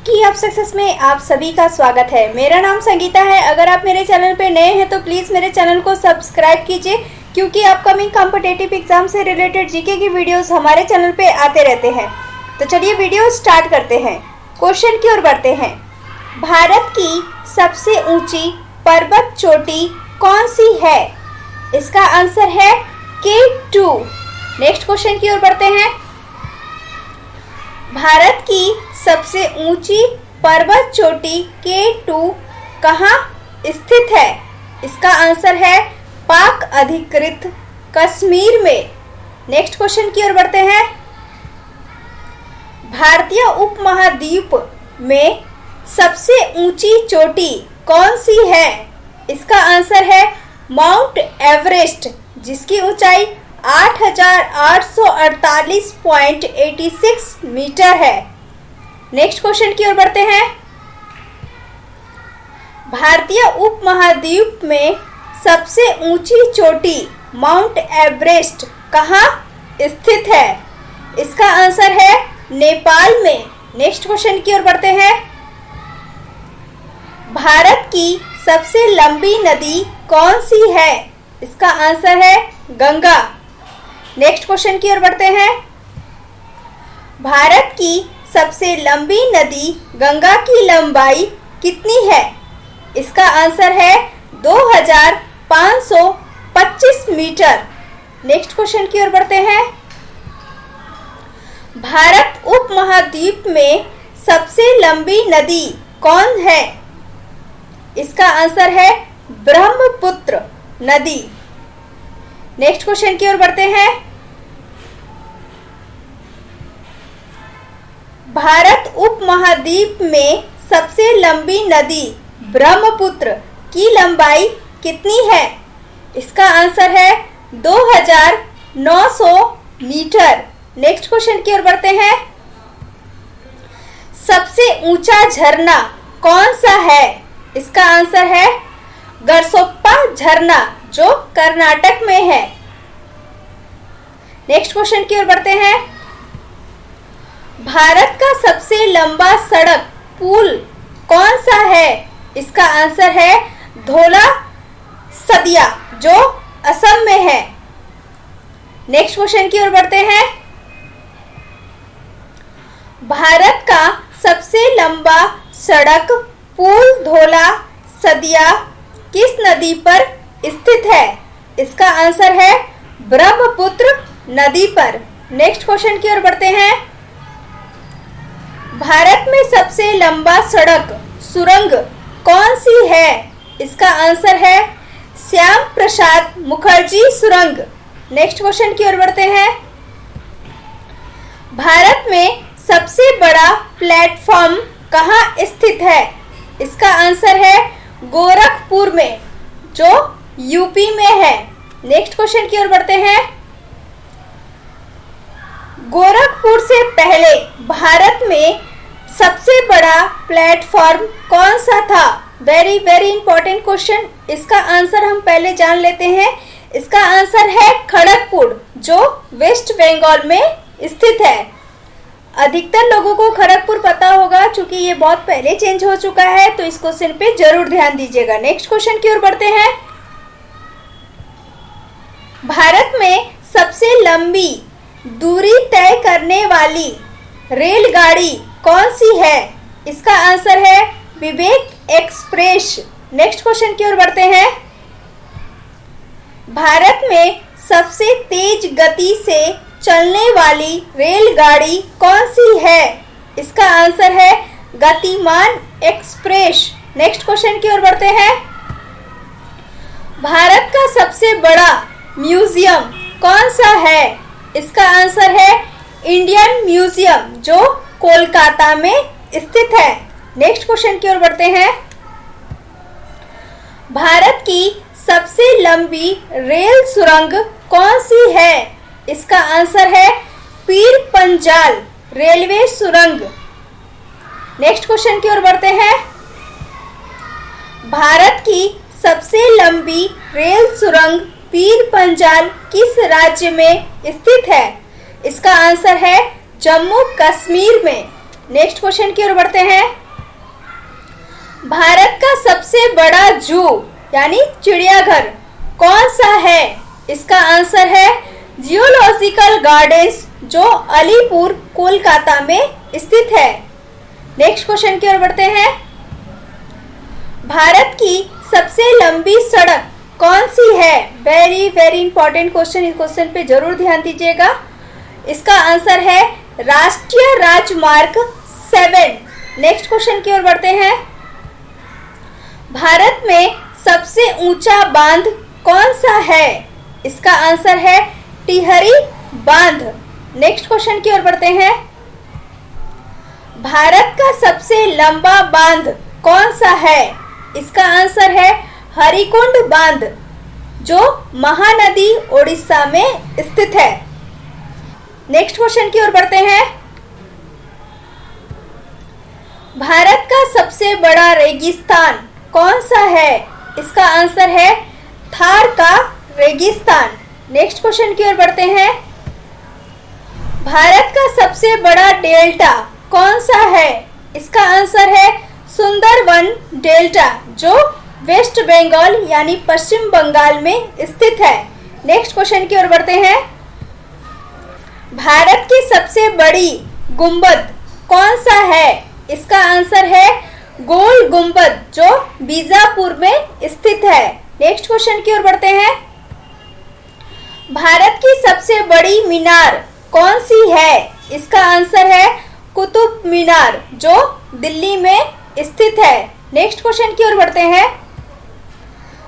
की of success में आप सभी का स्वागत है। मेरा नाम संगीता है। अगर आप मेरे चैनल पे नए हैं तो प्लीज़ मेरे चैनल को सब्सक्राइब कीजिए, क्योंकि अपकमिंग कॉम्पिटिटिव एग्जाम से रिलेटेड जीके की वीडियोस हमारे चैनल पे आते रहते हैं। तो चलिए वीडियो स्टार्ट करते हैं। क्वेश्चन की ओर बढ़ते हैं। भारत की सबसे ऊंची पर्वत चोटी कौन सी है? इसका आंसर है K2। नेक्स्ट क्वेश्चन की ओर बढ़ते हैं। भारत की सबसे ऊंची पर्वत चोटी K2 कहाँ स्थित है? इसका आंसर है पाक अधिकृत कश्मीर में। नेक्स्ट क्वेश्चन की ओर बढ़ते हैं। भारतीय उपमहाद्वीप में सबसे ऊंची चोटी कौन सी है? इसका आंसर है माउंट एवरेस्ट, जिसकी ऊंचाई 8,848.86 मीटर है। नेक्स्ट क्वेश्चन की ओर बढ़ते हैं। भारतीय उपमहाद्वीप में सबसे ऊंची चोटी माउंट एवरेस्ट कहाँ स्थित है? इसका आंसर है नेपाल में। नेक्स्ट क्वेश्चन की ओर बढ़ते हैं। भारत की सबसे लंबी नदी कौन सी है? इसका आंसर है गंगा। नेक्स्ट क्वेश्चन की ओर बढ़ते हैं। भारत की सबसे लंबी नदी गंगा की लंबाई कितनी है? इसका आंसर है 2525 मीटर। नेक्स्ट क्वेश्चन की ओर बढ़ते हैं। भारत उपमहाद्वीप में सबसे लंबी नदी कौन है? इसका आंसर है ब्रह्मपुत्र नदी। नेक्स्ट क्वेश्चन की ओर बढ़ते हैं। भारत उपमहाद्वीप में सबसे लंबी नदी ब्रह्मपुत्र की लंबाई कितनी है? इसका आंसर है 2900 मीटर। नेक्स्ट क्वेश्चन की ओर बढ़ते हैं। सबसे ऊंचा झरना कौन सा है? इसका आंसर है गरसोप्पा झरना, जो कर्नाटक में है। नेक्स्ट क्वेश्चन की ओर बढ़ते हैं। भारत का सबसे लंबा सड़क पुल कौन सा है? इसका आंसर है धौला सदिया, जो असम में है। नेक्स्ट क्वेश्चन की ओर बढ़ते हैं। भारत का सबसे लंबा सड़क पुल धौला सदिया किस नदी पर स्थित है? इसका आंसर है ब्रह्मपुत्र नदी पर। नेक्स्ट क्वेश्चन की ओर बढ़ते हैं। भारत में सबसे लंबा सड़क सुरंग कौन सी है? इसका आंसर है श्याम प्रसाद मुखर्जी सुरंग। नेक्स्ट क्वेश्चन की ओर बढ़ते हैं। भारत में सबसे बड़ा प्लेटफॉर्म कहाँ स्थित है? इसका आंसर है गोरखपुर में, जो यूपी में है। नेक्स्ट क्वेश्चन की ओर बढ़ते हैं। गोरखपुर से पहले भारत में सबसे बड़ा प्लेटफॉर्म कौन सा था? Very important question. इसका आंसर हम पहले जान लेते हैं। इसका आंसर है खड़गपुर, जो वेस्ट बंगाल में स्थित है। अधिकतर लोगों को खड़गपुर पता होगा, क्योंकि ये बहुत पहले चेंज हो चुका है, तो इस क्वेश्चन पे जरूर ध्यान दीजिएगा। नेक्स्ट क्वेश्चन की ओर बढ़ते हैं। भारत में सबसे लंबी दूरी तय करने वाली रेलगाड़ी कौन सी है? इसका आंसर है विवेक एक्सप्रेस। नेक्स्ट क्वेश्चन की ओर बढ़ते हैं। भारत में सबसे तेज गति से चलने वाली रेलगाड़ी कौन सी है? इसका आंसर है गतिमान एक्सप्रेस। नेक्स्ट क्वेश्चन की ओर बढ़ते हैं। भारत का सबसे बड़ा म्यूजियम कौन सा है? इसका आंसर है इंडियन म्यूजियम, जो कोलकाता में स्थित है। नेक्स्ट क्वेश्चन की ओर बढ़ते हैं। भारत की सबसे लंबी रेल सुरंग कौन सी है? इसका आंसर है पीर पंजाल रेलवे सुरंग। नेक्स्ट क्वेश्चन की ओर बढ़ते हैं। भारत की सबसे लंबी रेल सुरंग पीर पंजाल किस राज्य में स्थित है? इसका आंसर है जम्मू कश्मीर में। नेक्स्ट क्वेश्चन की ओर बढ़ते हैं। भारत का सबसे बड़ा जू यानी चिड़ियाघर कौन सा है? इसका आंसर है जियोलॉजिकल गार्डन्स, जो अलीपुर कोलकाता में स्थित है। नेक्स्ट क्वेश्चन की ओर बढ़ते हैं। भारत की सबसे लंबी सड़क कौन सी है? वेरी वेरी इंपॉर्टेंट क्वेश्चन, इस क्वेश्चन पे जरूर ध्यान दीजिएगा। इसका आंसर है राष्ट्रीय राजमार्ग 7। नेक्स्ट क्वेश्चन की ओर बढ़ते हैं। भारत में सबसे ऊंचा बांध कौन सा है? इसका आंसर है टिहरी बांध। नेक्स्ट क्वेश्चन की ओर बढ़ते हैं। भारत का सबसे लंबा बांध कौन सा है? इसका आंसर है हरिकुंड बांध, जो महानदी ओडिशा में स्थित है। नेक्स्ट क्वेश्चन की ओर बढ़ते हैं। भारत का सबसे बड़ा रेगिस्तान कौन सा है? इसका आंसर है थार का रेगिस्तान। नेक्स्ट क्वेश्चन की ओर बढ़ते हैं। भारत का सबसे बड़ा डेल्टा कौन सा है? इसका आंसर है सुंदरवन डेल्टा, जो वेस्ट बंगाल यानी पश्चिम बंगाल में स्थित है। नेक्स्ट क्वेश्चन की ओर बढ़ते हैं। भारत की सबसे बड़ी गुंबद कौन सा है? इसका आंसर है गोल गुंबद, जो बीजापुर में स्थित है। नेक्स्ट क्वेश्चन की ओर बढ़ते हैं। भारत की सबसे बड़ी मीनार कौन सी है? इसका आंसर है कुतुब मीनार, जो दिल्ली में स्थित है। नेक्स्ट क्वेश्चन की ओर बढ़ते हैं।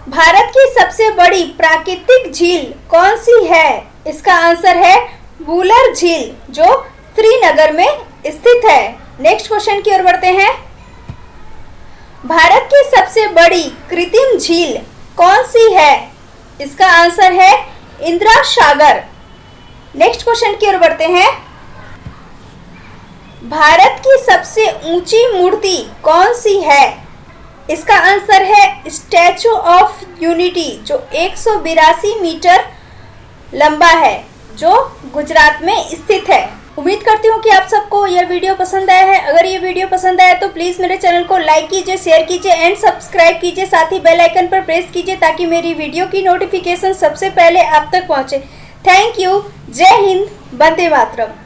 भारत की सबसे बड़ी प्राकृतिक झील कौन सी है? इसका आंसर है वुलर झील, जो श्रीनगर में स्थित है। नेक्स्ट क्वेश्चन की ओर बढ़ते हैं। भारत की सबसे बड़ी कृत्रिम झील कौन सी है? इसका आंसर है इंदिरा सागर। नेक्स्ट क्वेश्चन की ओर बढ़ते हैं। भारत की सबसे ऊंची मूर्ति कौन सी है? इसका आंसर है स्टैचू ऑफ यूनिटी, जो 182 मीटर लंबा है, जो गुजरात में स्थित है। उम्मीद करती हूँ कि आप सबको यह वीडियो पसंद आया है। अगर ये वीडियो पसंद आया तो प्लीज़ मेरे चैनल को लाइक कीजिए, शेयर कीजिए एंड सब्सक्राइब कीजिए। साथ ही बेल आइकन पर प्रेस कीजिए ताकि मेरी वीडियो की नोटिफिकेशन सबसे पहले आप तक पहुँचे। Thank you. जय हिंद, वंदे मातरम।